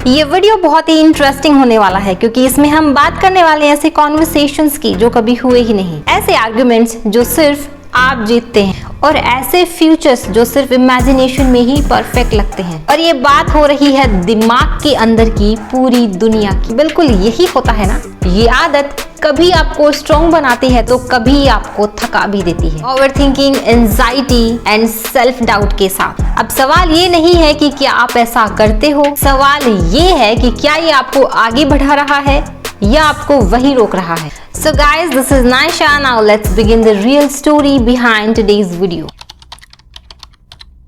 ये वीडियो बहुत ही इंटरेस्टिंग होने वाला है क्योंकि इसमें हम बात करने वाले हैं ऐसे कॉन्वर्सेशंस की जो कभी हुए ही नहीं, ऐसे आर्ग्यूमेंट्स जो सिर्फ आप जीतते हैं और ऐसे फ्यूचर्स जो सिर्फ इमेजिनेशन में ही परफेक्ट लगते हैं। और ये बात हो रही है दिमाग के अंदर की पूरी दुनिया की। बिल्कुल यही होता है ना, ये आदत कभी आपको स्ट्रॉन्ग बनाती है तो कभी आपको थका भी देती है, overthinking, anxiety and self doubt के साथ। अब सवाल ये नहीं है कि क्या आप ऐसा करते हो, सवाल ये है कि क्या ये आपको आगे बढ़ा रहा है या आपको वही रोक रहा है। So guys, this is Naisha. Now let's begin the real story behind today's video.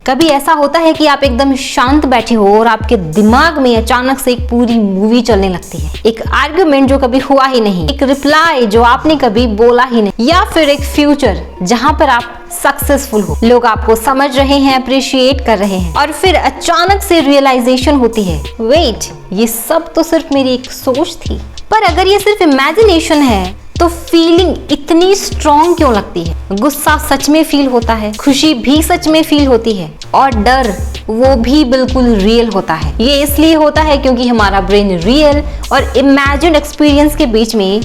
कभी ऐसा होता है कि आप एकदम शांत बैठे हो और आपके दिमाग में अचानक से एक पूरी मूवी चलने लगती है। एक आर्ग्यूमेंट जो कभी हुआ ही नहीं, एक रिप्लाई जो आपने कभी बोला ही नहीं, या फिर एक फ्यूचर जहां पर आप सक्सेसफुल हो, लोग आपको समझ रहे हैं, अप्रिशिएट कर रहे हैं, और फिर अचानक से रियलाइजेशन होती है, वेट, ये सब तो सिर्फ मेरी एक सोच थी। पर अगर ये सिर्फ इमेजिनेशन है तो फीलिंग इतनी स्ट्रॉन्ग क्यों लगती है? गुस्सा सच में फील होता है, खुशी भी सच में फील होती है, और डर वो भी बिल्कुल रियल होता है। ये इसलिए होता है क्योंकि हमारा ब्रेन रियल और इमेजिन्ड एक्सपीरियंस के बीच में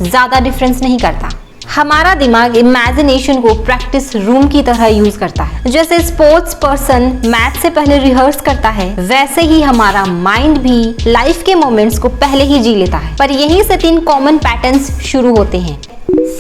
ज्यादा डिफरेंस नहीं करता। हमारा दिमाग इमेजिनेशन को प्रैक्टिस रूम की तरह यूज करता है। जैसे स्पोर्ट्स पर्सन मैच से पहले रिहर्स करता है, वैसे ही हमारा माइंड भी लाइफ के मोमेंट्स को पहले ही जी लेता है। पर यहीं से 3 कॉमन पैटर्न्स शुरू होते हैं।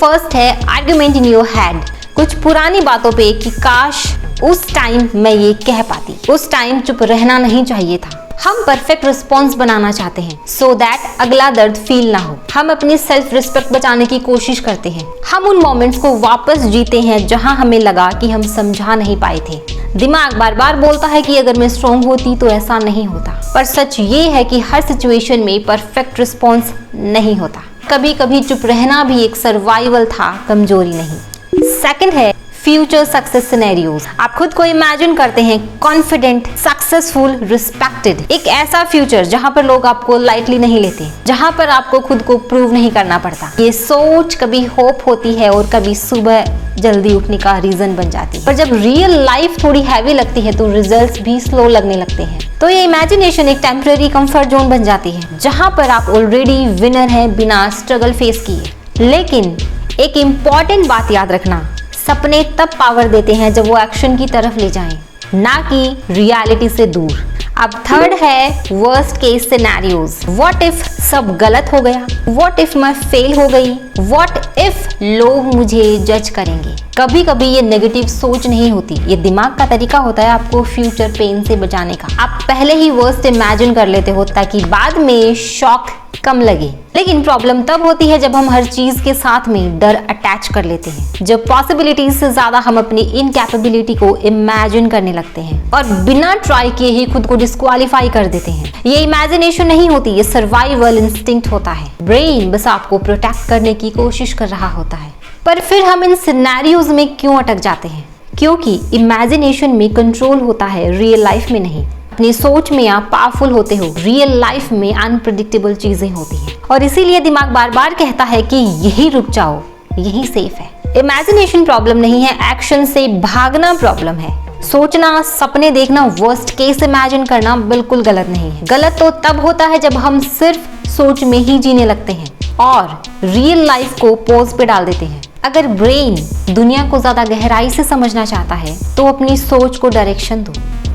फर्स्ट है आर्ग्यूमेंट इन योर हेड, कुछ पुरानी बातों पे कि काश उस टाइम मैं ये कह पाती, उस टाइम चुप रहना नहीं चाहिए था। हम परफेक्ट रिस्पॉन्स बनाना चाहते हैं सो दैट अगला दर्द फील ना हो। हम अपनी सेल्फ रिस्पेक्ट बचाने की कोशिश करते हैं। हम उन मोमेंट्स को वापस जीते हैं जहां हमें लगा कि हम समझा नहीं पाए थे। दिमाग बार बार बोलता है कि अगर मैं स्ट्रॉन्ग होती तो ऐसा नहीं होता, पर सच ये है कि हर सिचुएशन में परफेक्ट रिस्पॉन्स नहीं होता। कभी कभी चुप रहना भी एक सर्वाइवल था, कमजोरी नहीं। सेकंड है फ्यूचर सक्सेस सिनेरियोज। आप खुद को इमेजिन करते हैं कॉन्फिडेंट, सक्सेसफुल, रिस्पेक्टेड। एक ऐसा फ्यूचर जहां पर लोग आपको लाइटली नहीं लेते, जहां पर आपको खुद को प्रूव नहीं करना पड़ता। ये सोच कभी होप होती है और कभी सुबह जल्दी उठने का रीजन बन जाती है। पर जब रियल लाइफ थोड़ी हैवी लगती है तो रिजल्ट्स भी स्लो लगने लगते हैं। तो ये इमेजिनेशन एक टेम्पररी कंफर्ट जोन बन जाती है जहां पर आप ऑलरेडी विनर हैं बिना स्ट्रगल फेस किए। लेकिन एक इम्पॉर्टेंट बात याद रखना, सपने तब पावर देते हैं जब वो एक्शन की तरफ ले जाएं, ना कि रियलिटी से दूर। अब थर्ड है worst case scenarios. What if सब गलत हो गया? व्हाट इफ मैं फेल हो गई? व्हाट इफ लोग मुझे जज करेंगे? कभी कभी ये नेगेटिव सोच नहीं होती, ये दिमाग का तरीका होता है आपको फ्यूचर पेन से बचाने का। आप पहले ही वर्स्ट इमेजिन कर लेते हो ताकि बाद में शॉक कम लगे। लेकिन प्रॉब्लम तब होती है जब हम हर चीज के साथ में डर अटैच कर लेते हैं, जब पॉसिबिलिटीज से ज्यादा हम अपनी इनकैपेबिलिटी को इमेजिन करने लगते हैं और बिना ट्राई किए ही खुद को डिस्क्वालीफाई कर देते हैं। ये इमेजिनेशन नहीं होती, ये सर्वाइवल इंस्टिंक्ट होता है। ब्रेन बस आपको प्रोटेक्ट करने की कोशिश कर रहा होता है। पर फिर हम इन सिनेरियोज में क्यों अटक जाते हैं? क्योंकि इमेजिनेशन में कंट्रोल होता है, रियल लाइफ में नहीं। अपनी सोच में आप पावरफुल होते हो, रियल लाइफ में अनप्रेडिक्टेबल चीजें होती हैं, और इसीलिए दिमाग बार बार कहता है कि यही रुक जाओ, यही सेफ है। इमेजिनेशन प्रॉब्लम नहीं है, एक्शन से भागना प्रॉब्लम है। सोचना, सपने देखना, वर्स्ट केस इमेजिन करना बिल्कुल गलत नहीं है। गलत तो तब होता है जब हम सिर्फ सोच में ही जीने लगते हैं और रियल लाइफ को पॉज पे डाल देते हैं। अगर ब्रेन दुनिया को ज्यादा गहराई से समझना चाहता है तो अपनी सोच को डायरेक्शन दो,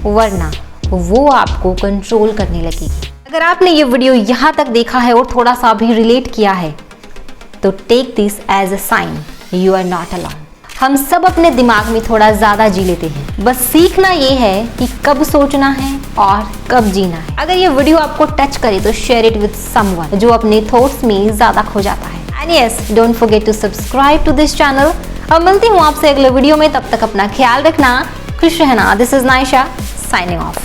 वरना वो आपको कंट्रोल करने लगेगी। अगर आपने ये वीडियो यहाँ तक देखा है और थोड़ा सा भी रिलेट किया है तो take this as a sign you are not alone. हम सब अपने दिमाग में थोड़ा ज्यादा जी लेते हैं, बस सीखना ये है कि कब सोचना है और कब जीना है। अगर ये वीडियो आपको टच करे तो शेयर इट विद समवन जो अपने थॉट्स में ज्यादा खो जाता है। And yes, don't forget to subscribe to this channel. अब मिलती हूँ आपसे अगले वीडियो में, तब तक अपना ख्याल रखना, खुश रहना। This is Naisha signing off.